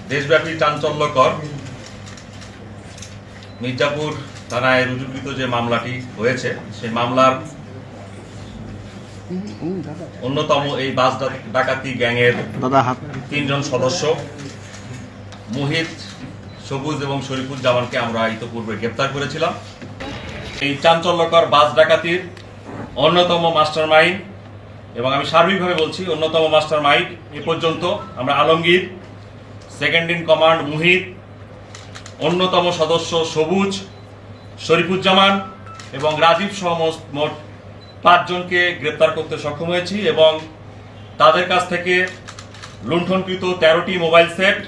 দেশব্যাপী চাঞ্চল্যকর মির্জাপুর থানায় রুজুকৃত যে মামলাটি হয়েছে সেই মামলার অন্যতম এই বাস ডাকাতি গ্যাংয়ের 3 জন সদস্য মুহিত, সবুজ এবং শরীফুজ্জামানকে আমরা ইতিপূর্বে গ্রেপ্তার করেছিলাম। এই চাঞ্চল্যকর বাস ডাকাতির অন্যতম মাস্টারমাইন্ড, এবং আমি সার্বিকভাবে বলছি অন্যতম মাস্টারমাইন্ড এ পর্যন্ত আমরা Alamgir, second in command Muhit, অন্যতম সদস্য সবুজ, শরীফুজ্জামান এবং রাজীব সহ মোট 5 জনকে গ্রেপ্তার করতে সক্ষম হয়েছি এবং তাদের কাছ থেকে লুণ্ঠনকৃত 13টি মোবাইল সেট,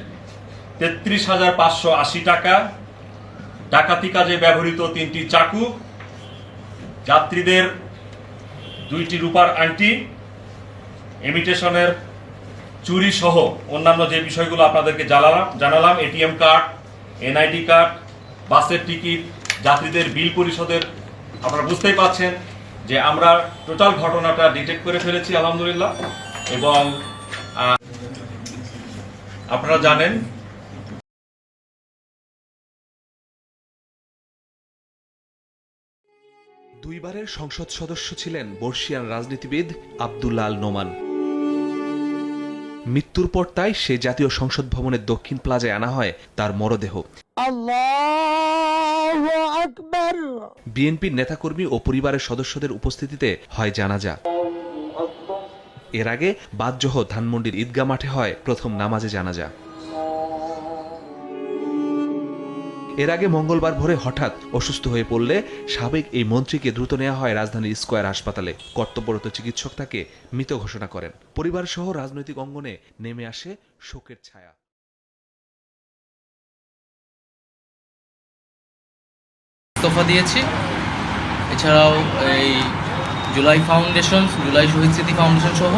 33,580 টাকা, ডাকাতি কাজে ব্যবহৃত 3টি চাকু, যাত্রীদের 2টি রূপার আংটি, ইমিটেশনের চুরি সহ অন্যান্য যে বিষয়গুলো আপনাদেরকে জানালাম, এটিএম কার্ড, এনআইডি কার্ড, বাসের টিকিট, যাত্রীদের বিল পরিশোধের, আপনারা বুঝতেই পাচ্ছেন যে আমরা টোটাল ঘটনাটা ডিটেক্ট করে ফেলেছি আলহামদুলিল্লাহ। এবং আপনারা জানেন দুইবারের সংসদ সদস্য ছিলেন বর্ষিয়ান রাজনীতিবিদ আব্দুল্লাহ আল নোমান। মৃত্যুর পর তাই সে জাতীয় সংসদ ভবনের দক্ষিণ প্লাজায় আনা হয় তার মরদেহ। আল্লাহু আকবার। বিএনপির নেতাকর্মী ও পরিবারের সদস্যদের উপস্থিতিতে হয় জানাজা। এর আগে বাদজহ ধানমন্ডির ঈদগাহ মাঠে হয় প্রথম নামাজে জানাজা। এর আগে মঙ্গলবার ভোরে হঠাৎ অসুস্থ হয়ে পড়লে সাবেক এই মন্ত্রীকে দ্রুত নেওয়া হয় রাজধানীর স্কয়ার হাসপাতালে। কর্তব্যরত চিকিৎসক তাকে মৃত ঘোষণা করেন। পরিবার সহ রাজনৈতিক অঙ্গনে নেমে আসে শোকের ছায়া। ইস্তফা দিয়েছি। এছাড়াও এই জুলাই শহীদ স্মৃতি ফাউন্ডেশন সহ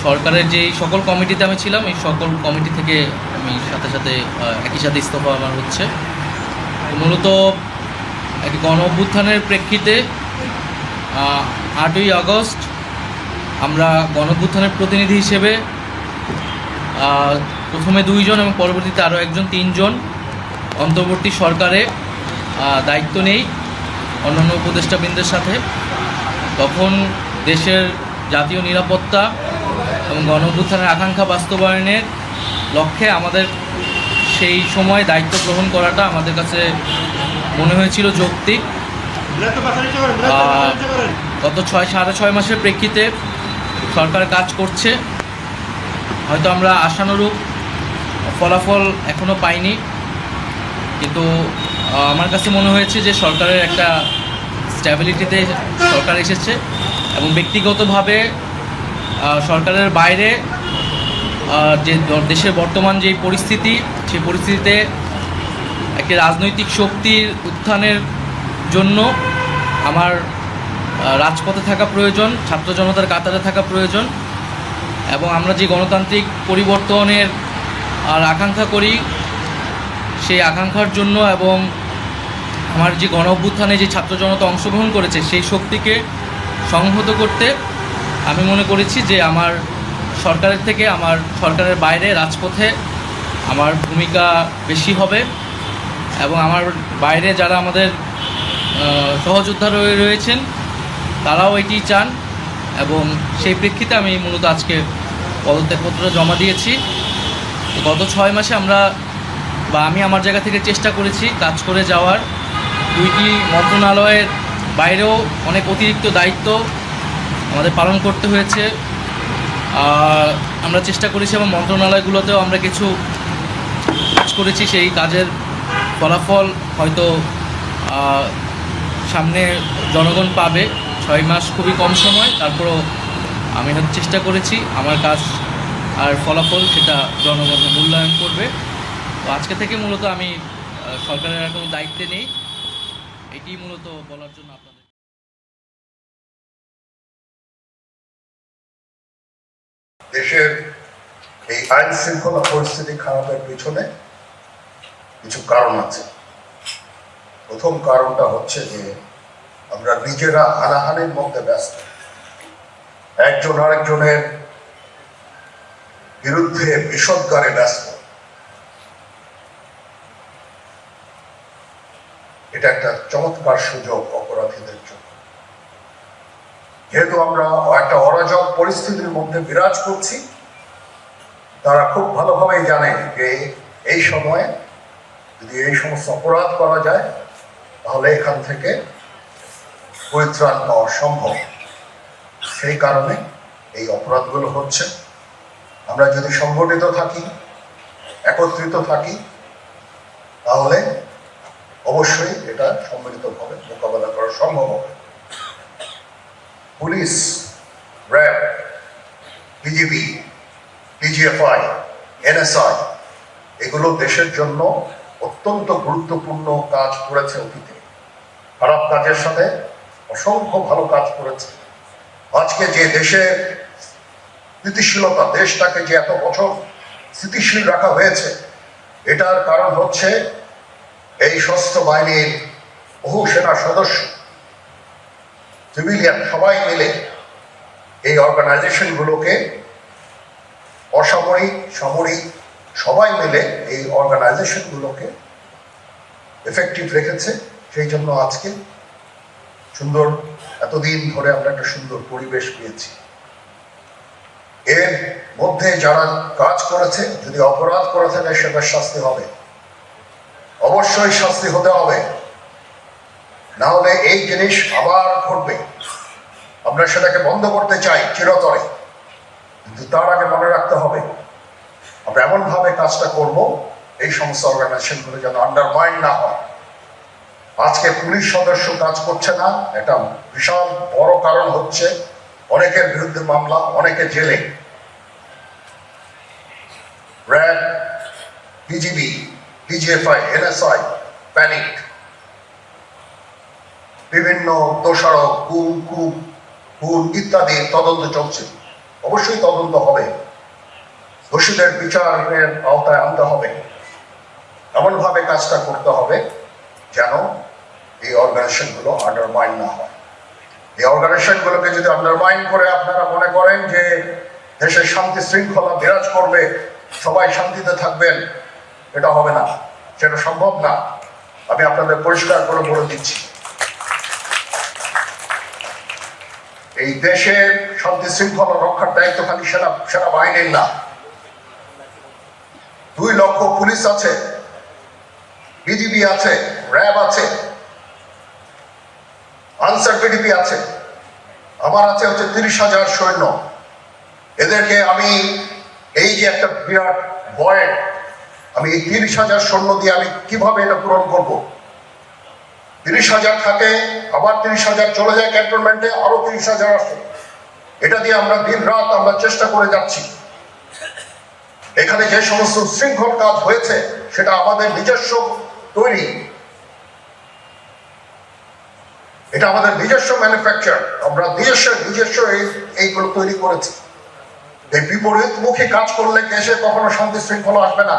সরকারের যে সকল কমিটিতে আমি ছিলাম, এই সকল কমিটি থেকে আমি সাথে একই সাথে ইস্তফা আমার হচ্ছে। মূলত এক গণ অভ্যুত্থানের প্রেক্ষিতে 8ই আগস্ট আমরা গণ অভ্যুত্থানের প্রতিনিধি হিসেবে প্রথমে 2 জন এবং পরবর্তীতে আরও 1 জন 3 জন অন্তর্বর্তী সরকারে দায়িত্ব নেই অন্যান্য উপদেষ্টাবৃন্দের সাথে। তখন দেশের জাতীয় নিরাপত্তা এবং গণ অভ্যুত্থানের আকাঙ্ক্ষা বাস্তবায়নের লক্ষ্যে আমাদের সেই সময় দায়িত্ব গ্রহণ করাটা আমাদের কাছে মনে হয়েছিল যৌক্তিক। গত 6.5 মাসের প্রেক্ষিতে সরকার কাজ করছে, হয়তো আমরা আশানুরূপ ফলাফল এখনও পাইনি, কিন্তু আমার কাছে মনে হয়েছে যে সরকারের একটা স্ট্যাবিলিটিতে সরকার এসেছে এবং ব্যক্তিগতভাবে সরকারের বাইরে যে দেশের বর্তমান যে পরিস্থিতি, সেই পরিস্থিতিতে একটি রাজনৈতিক শক্তির উত্থানের জন্য আমার রাজপথে থাকা প্রয়োজন, ছাত্র জনতার কাতারে থাকা প্রয়োজন এবং আমরা যে গণতান্ত্রিক পরিবর্তনের আকাঙ্ক্ষা করি সেই আকাঙ্ক্ষার জন্য এবং আমার যে গণ অভ্যুত্থানে যে ছাত্র জনতা অংশগ্রহণ করেছে সেই শক্তিকে সংহত করতে আমি মনে করেছি যে আমার সরকারের থেকে আমার সরকারের বাইরে রাজপথে আমার ভূমিকা বেশি হবে এবং আমার বাইরে যারা আমাদের সহযোদ্ধা রয়েছেন তারাও এটি চান এবং সেই প্রেক্ষিতে আমি মূলত আজকে পদত্যাগপত্র জমা দিয়েছি। গত 6 মাসে আমি আমার জায়গা থেকে চেষ্টা করেছি কাজ করে যাওয়ার। 2টি মন্ত্রণালয়ের বাইরেও অনেক অতিরিক্ত দায়িত্ব আমাদের পালন করতে হয়েছে। আমরা চেষ্টা করেছি এবং মন্ত্রণালয়গুলোতেও আমরা কিছু কাজ করেছি। সেই কাজের ফলাফল হয়তো সামনে জনগণ পাবে। 6 মাস খুবই কম সময়, তারপরও আমি চেষ্টা করেছি আমার কাজ আর ফলাফল সেটা জনগণ মূল্যায়ন করবে। তো আজকে থেকে মূলত আমি সরকারের আর কোনো দায়িত্বে নেই, এটি মূলত বলার জন্য আপনাদের। দেশের এই আইন শৃঙ্খলা পরিস্থিতি খারাপের পিছনে কিছু কারণ আছে। প্রথম কারণটা হচ্ছে যে আমরা নিজেরা হানাহানির মধ্যে ব্যস্ত। একজন আরেকজনের বিরুদ্ধে বিষোদ্গারে ব্যস্ত। এটা একটা চমৎকার সুযোগ অপরাধীদের জন্য। যেহেতু আমরা একটা অরাজক পরিস্থিতির মধ্যে বিরাজ করছি, তারা খুব ভালোভাবেই জানে যে এই সময়ে যদি এই সমস্ত অপরাধ করা যায় তাহলে এখান থেকে পরিত্রাণ পাওয়া সম্ভব। সেই কারণে এই অপরাধগুলো হচ্ছে। আমরা যদি সংগঠিত থাকি, একত্রিত থাকি, তাহলে অবশ্যই এটা সম্মিলিতভাবে মোকাবেলা করা সম্ভব হবে। Police, RAB, BGB, DGFI, NSI এগুলো দেশের জন্য অত্যন্ত গুরুত্বপূর্ণ কাজ করেছে অতীতে। খারাপ কাজের সাথে অসংখ্য ভালো কাজ করেছে। আজকে যে দেশের স্থিতিশীলতা, দেশটাকে যে এত বছর স্থিতিশীল রাখা হয়েছে, এটার কারণ হচ্ছে এই সশস্ত্র বাহিনীর বহু সেনা সদস্য, সিভিলিয়ান সবাই মিলে এই অর্গানাইজেশনগুলোকে, অসামরিক সামরিক সবাই মিলে এই অর্গানাইজেশনগুলোকে এফেক্টিভ রেখেছে। সেই জন্য আজকে সুন্দর, এতদিন ধরে আমরা একটা সুন্দর পরিবেশ পেয়েছি। এর মধ্যে যারা কাজ করেছে, যদি অপরাধ করে থাকে সেটা শাস্তি হবে, অবশ্যই শাস্তি হতে হবে, না হলে এই জিনিস আবার ঘটবে। আমরা সেটাকে বন্ধ করতে চাই চিরতরে, কিন্তু তার আগে মনে রাখতে হবে আমরা এমন ভাবে কাজটা করব এই সমস্ত অর্গানাইজেশনগুলো যেন আন্ডারমাইন না হয়। আজকে পুলিশ সদস্য কাজ করছে না, এটা বিশাল বড় কারণ হচ্ছে অনেকের বিরুদ্ধে মামলা, অনেকে জেলে। RAB, BGB, DGFI, NSI panic, বিভিন্ন দোষারোপ, খুন ইত্যাদি তদন্ত চলছে। অবশ্যই তদন্ত হবে, দোষীদের বিচারের আওতায় আনতে হবে। এমনভাবে কাজটা করতে হবে যেন এই অর্গানাইজেশনগুলো আন্ডারমাইন না হয়। এই অর্গানাইজেশনগুলোকে যদি আন্ডারমাইন করে আপনারা মনে করেন যে দেশের শান্তি শৃঙ্খলা বিরাজ করবে, সবাই শান্তিতে থাকবেন, এটা হবে না, সেটা সম্ভব না। আমি আপনাদের পরিষ্কার করে বলে দিচ্ছি, এই দেশের শান্তি শৃঙ্খলা রক্ষার দায়িত্ব খালি সেনাবাহিনীর না। 2 লক্ষ পুলিশ আছে, বিজিবি আছে, র্যাব আছে, আনসার পিডিপি আছে, আমার আছে হচ্ছে 30,000 সৈন্য। এদেরকে আমি এই যে একটা বিরাট ভয়, আমি এই 30,000 সৈন্য দিয়ে আমি কিভাবে এটা পূরণ করব? 30,000 থাকে, আবার 30,000 চলে যায় ক্যান্টনমেন্টে, আরো 30,000 আসে। এটা দিয়ে আমরা দিন রাত আমরা চেষ্টা করে যাচ্ছি। এখানে যে সমস্ত শৃঙ্খল কাজ হয়েছে সেটা আমাদের নিজস্ব তৈরি, এটা আমাদের নিজস্ব ম্যানুফ্যাকচার, আমরা নিজস্ব এইগুলো তৈরি করেছি। এই বিপরীতমুখী কাজ করলে দেশে কখনো শান্তি শৃঙ্খলা আসবে না।